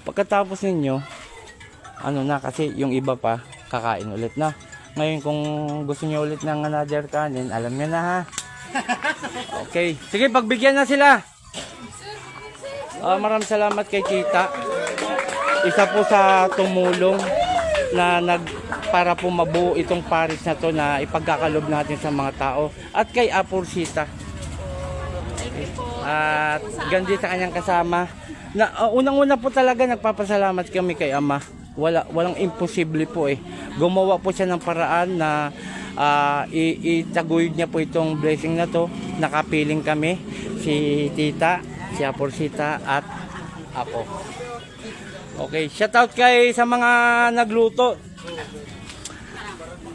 Pagkatapos ninyo, ano na, kasi yung iba pa, kakain ulit na. Ngayon kung gusto niyo ulit ng another kanin, alam niyo na ha. Okay, sige pagbigyan na sila. Maraming salamat kay Tita. Isa po sa tumulong na para po mabuo itong paris na to na ipagkakalob natin sa mga tao. At kay Apursita. At gandi sa kanyang kasama. Na unang-una po talaga nagpapasalamat kami kay Ama. Walang imposible po eh. Gumawa po siya ng paraan na itaguyod niya po itong blessing na to. Nakapiling kami, si Tita, si Apursita at ako. Okay, shout out kay sa mga nagluto.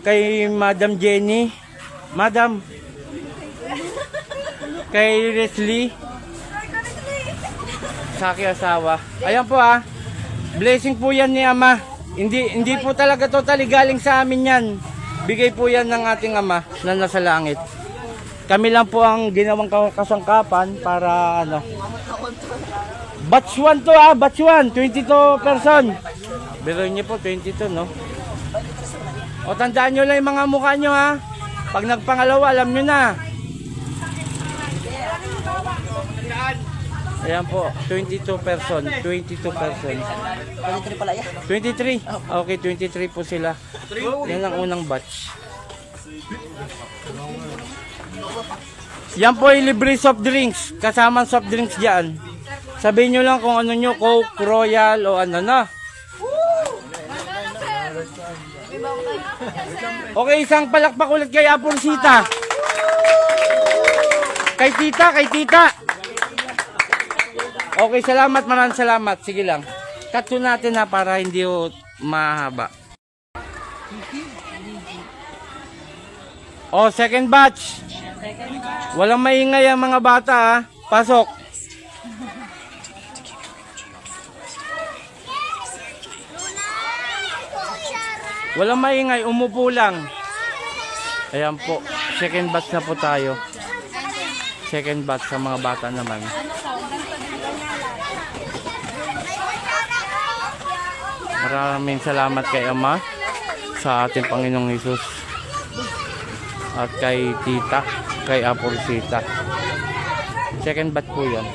Kay Madam Jenny, Madam. Kay Leslie. Sa aking asawa. Ayan po ha. Blessing po yan ni Ama. Hindi po talaga totally galing sa amin yan. Bigay po yan ng ating Ama na nasa langit. Kami lang po ang ginawang kasangkapan para ano. Batch 1 to ha. Batch 1. 22 person. Biro niyo po 22 no. O tandaan nyo lang yung mga mukha nyo ha. Pag nagpangalawa alam nyo na. Ayan po, 22 person, 22 person. 23 pala yan. 23? Okay, 23 po sila. Yan ang unang batch. Yan po yung libre soft drinks. Kasama soft drinks dyan. Sabihin nyo lang kung ano nyo, Coke, Royal o ano na. Okay, isang palakpak ulit kay Apursita. Kay Tita. Okay, salamat, maraming salamat. Sige lang. Cut to natin ha para hindi mahaba. Oh, second batch. Walang maingay ang mga bata ha. Pasok. Walang maingay, umupo lang. Ayan po, second batch na po tayo. Second batch sa mga bata naman. Maraming salamat kay Ama sa ating Panginoong Hesus at kay Tita, kay Apursita. Second batch po yan.